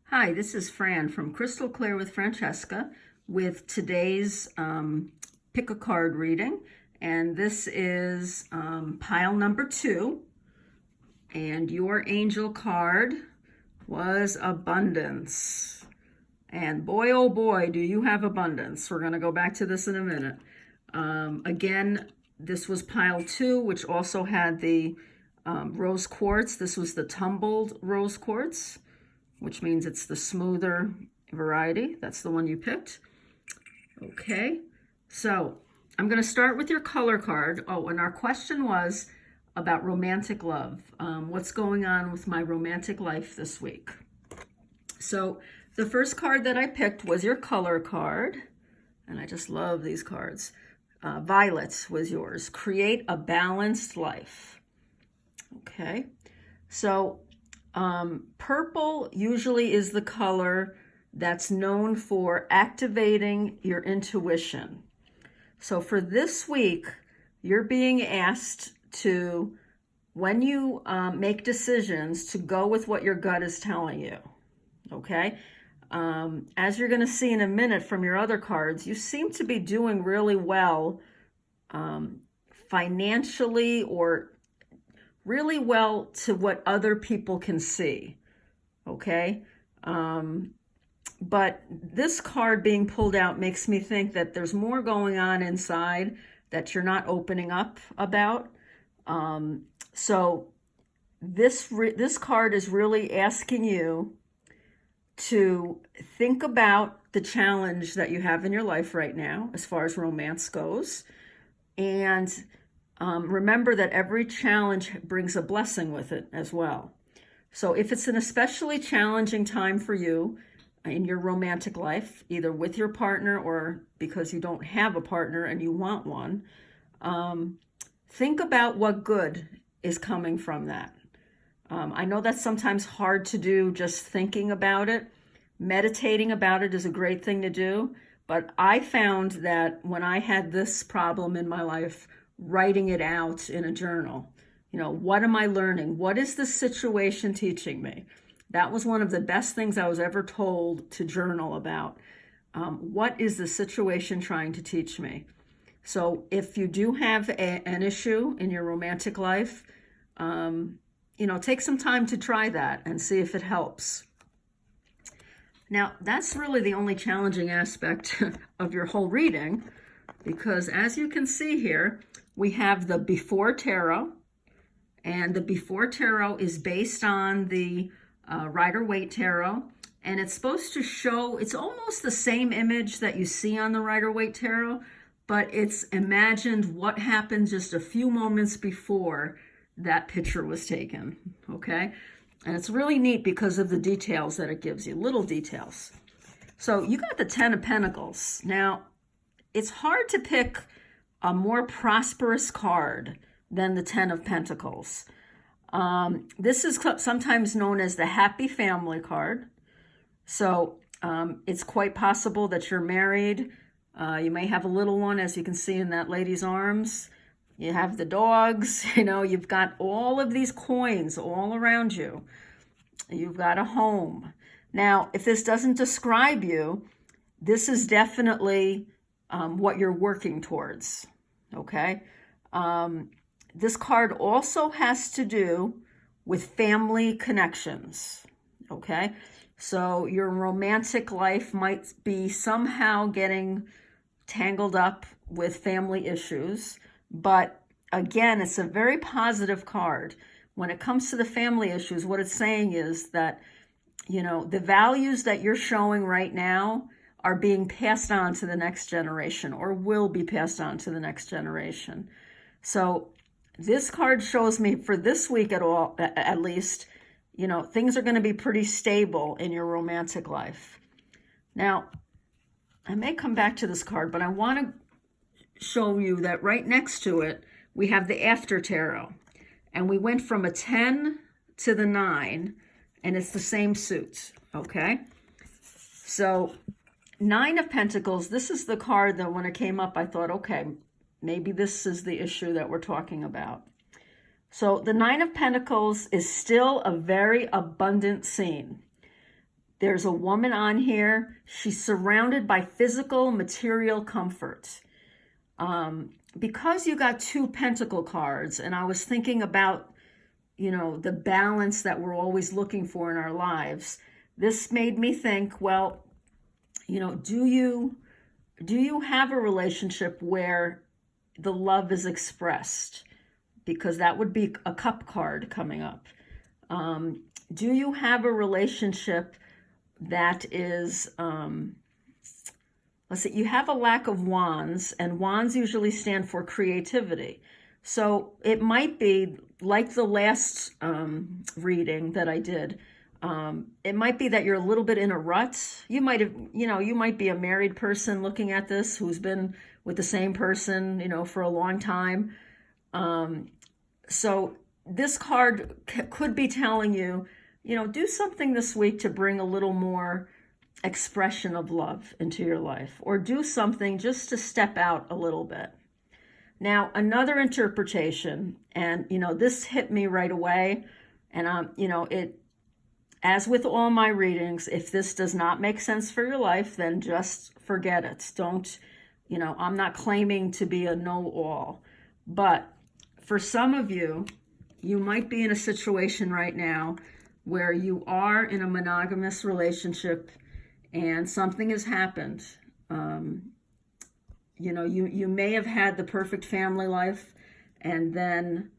Hi, this is Fran from Crystal Clear with Francesca with today's pick a card reading. And this is pile number 2. And your angel card was abundance. And boy, oh boy, do you have abundance. We're going to go back to this in a minute. Again, this was pile 2, which also had the rose quartz. This was the tumbled rose quartz, which means it's the smoother variety. That's the one you picked. Okay, so I'm going to start with your color card. Oh, and our question was about romantic love. What's going on with my romantic life this week? So the first card that I picked was your color card, and I just love these cards. Violet was yours. Create a balanced life. Okay, so purple usually is the color that's known for activating your intuition. So for this week, you're being asked to, when you make decisions, to go with what your gut is telling you. Okay? As you're going to see in a minute from your other cards, you seem to be doing really well financially, or really well to what other people can see. Okay? But this card being pulled out makes me think that there's more going on inside that you're not opening up about. So this card is really asking you to think about the challenge that you have in your life right now as far as romance goes. And remember that every challenge brings a blessing with it as well. So if it's an especially challenging time for you in your romantic life, either with your partner or because you don't have a partner and you want one, think about what good is coming from that. I know that's sometimes hard to do, just thinking about it. Meditating about it is a great thing to do. But I found that when I had this problem in my life, writing it out in a journal, what am I learning? What is the situation teaching me? That was one of the best things I was ever told to journal about. What is the situation trying to teach me? So if you do have an issue in your romantic life, take some time to try that and see if it helps. Now, that's really the only challenging aspect of your whole reading, because as you can see here, we have the Before Tarot, and the Before Tarot is based on the Rider-Waite Tarot, and it's supposed to show, it's almost the same image that you see on the Rider-Waite Tarot, but it's imagined what happened just a few moments before that picture was taken, okay? And it's really neat because of the details that it gives you, little details. So you got the Ten of Pentacles. Now, it's hard to pick a more prosperous card than the Ten of Pentacles. This is sometimes known as the Happy Family card. So it's quite possible that you're married. You may have a little one, as you can see in that lady's arms. You have the dogs, you've got all of these coins all around you. You've got a home. Now, if this doesn't describe you, this is definitely what you're working towards, okay? This card also has to do with family connections, okay? So your romantic life might be somehow getting tangled up with family issues. But again, it's a very positive card. When it comes to the family issues, what it's saying is that, the values that you're showing right now are being passed on to the next generation, or will be passed on to the next generation. So this card shows me for this week at least, things are going to be pretty stable in your romantic life. Now, I may come back to this card, but I want to show you that right next to it, we have the After Tarot. And we went from a 10 to the 9, and it's the same suit, okay? So 9 of Pentacles, this is the card that when it came up, I thought, okay, maybe this is the issue that we're talking about. So the 9 of Pentacles is still a very abundant scene. There's a woman on here. She's surrounded by physical, material comfort. Because you got 2 pentacle cards, and I was thinking about, the balance that we're always looking for in our lives, this made me think, well, do you have a relationship where the love is expressed? Because that would be a cup card coming up. Do you have a relationship that is, let's see, you have a lack of wands, and wands usually stand for creativity. So it might be like the last reading that I did. It might be that you're a little bit in a rut. You might have, you might be a married person looking at this who's been with the same person, for a long time. So this card could be telling you, do something this week to bring a little more expression of love into your life, or do something just to step out a little bit. Now, another interpretation, and this hit me right away, and it, as with all my readings, if this does not make sense for your life, then just forget it. Don't, I'm not claiming to be a know-all, but for some of you, you might be in a situation right now where you are in a monogamous relationship and something has happened. You may have had the perfect family life, and then,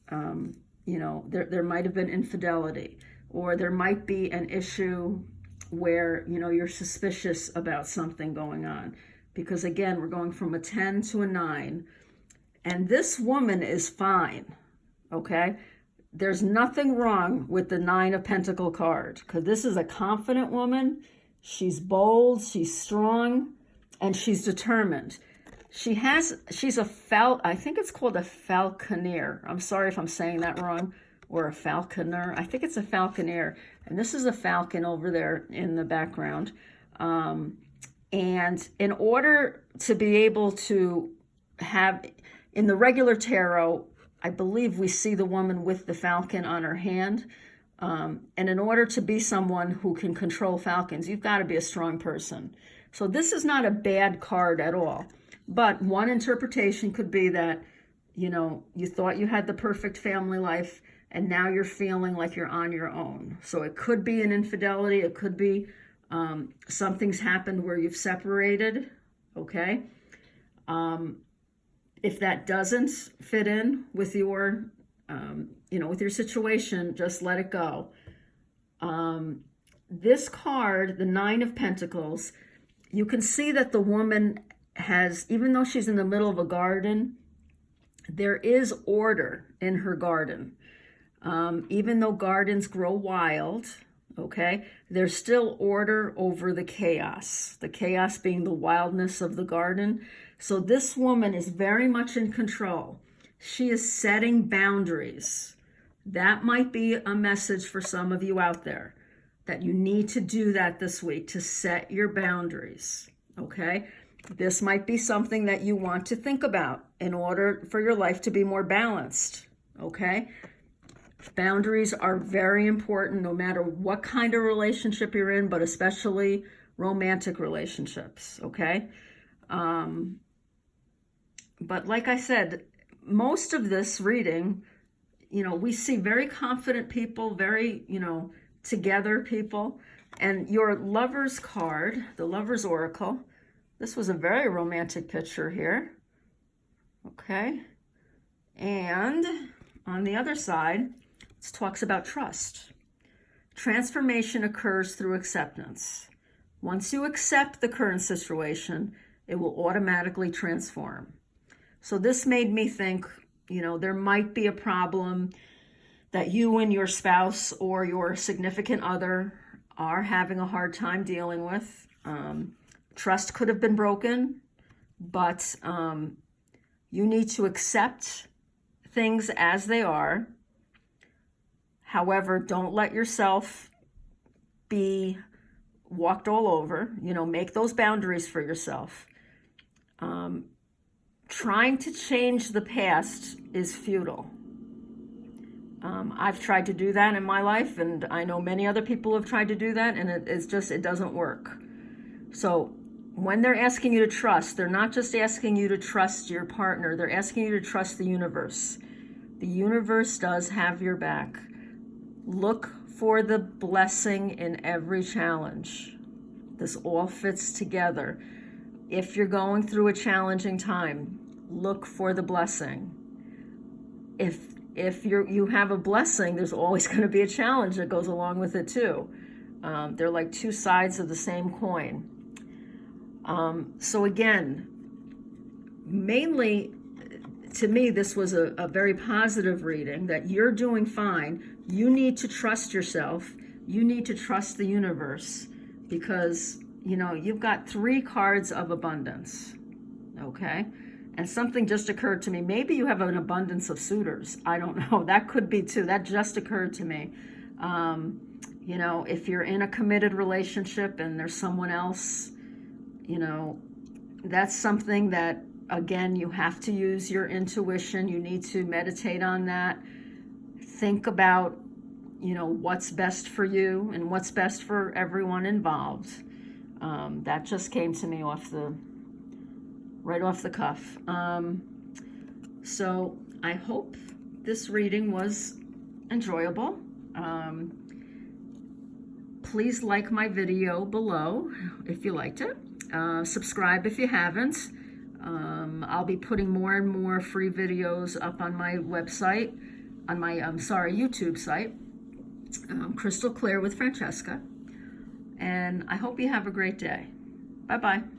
there might have been infidelity, or there might be an issue where, you're suspicious about something going on. Because again, we're going from a 10 to a 9, and this woman is fine, okay? There's nothing wrong with the 9 of Pentacle card, because this is a confident woman. She's bold, she's strong, and she's determined. She's I think it's called a falconer. I'm sorry if I'm saying that wrong, or a falconer. I think it's a falconer. And this is a falcon over there in the background. And in order to be able to have, in the regular tarot, I believe we see the woman with the falcon on her hand. And in order to be someone who can control falcons, you've got to be a strong person. So this is not a bad card at all. But one interpretation could be that, you thought you had the perfect family life, and now you're feeling like you're on your own. So it could be an infidelity. It could be something's happened where you've separated, okay? If that doesn't fit in with your, with your situation, just let it go. This card, the 9 of Pentacles, you can see that the woman has, even though she's in the middle of a garden, there is order in her garden. Even though gardens grow wild, okay, there's still order over the chaos being the wildness of the garden. So this woman is very much in control. She is setting boundaries. That might be a message for some of you out there, that you need to do that this week, to set your boundaries, okay? This might be something that you want to think about in order for your life to be more balanced, okay? Boundaries are very important no matter what kind of relationship you're in, but especially romantic relationships, okay? But like I said, most of this reading, we see very confident people, very, together people. And your Lover's card, the Lover's Oracle, this was a very romantic picture here, okay? And on the other side, it talks about trust. Transformation occurs through acceptance. Once you accept the current situation, it will automatically transform. So this made me think, there might be a problem that you and your spouse or your significant other are having a hard time dealing with. Trust could have been broken, but you need to accept things as they are. However, don't let yourself be walked all over. Make those boundaries for yourself. Trying to change the past is futile. I've tried to do that in my life, and I know many other people have tried to do that, and it doesn't work. So when they're asking you to trust, they're not just asking you to trust your partner, they're asking you to trust the universe. The universe does have your back. Look for the blessing in every challenge. This all fits together. If you're going through a challenging time, look for the blessing. If you have a blessing, there's always going to be a challenge that goes along with it too. They're like two sides of the same coin. So again, mainly to me, this was a very positive reading, that you're doing fine. You need to trust yourself. You need to trust the universe, because, you know, you've got 3 cards of abundance, okay? And something just occurred to me. Maybe you have an abundance of suitors. I don't know. That could be too. That just occurred to me. You know, if you're in a committed relationship and there's someone else, you know, that's something that, again, you have to use your intuition. You need to meditate on that. Think about, you know, what's best for you and what's best for everyone involved. That just came to me right off the cuff. So I hope this reading was enjoyable. Please like my video below if you liked it. Subscribe if you haven't. I'll be putting more and more free videos up on my website, on my, YouTube site, Crystal Clear with Francesca. And I hope you have a great day. Bye-bye.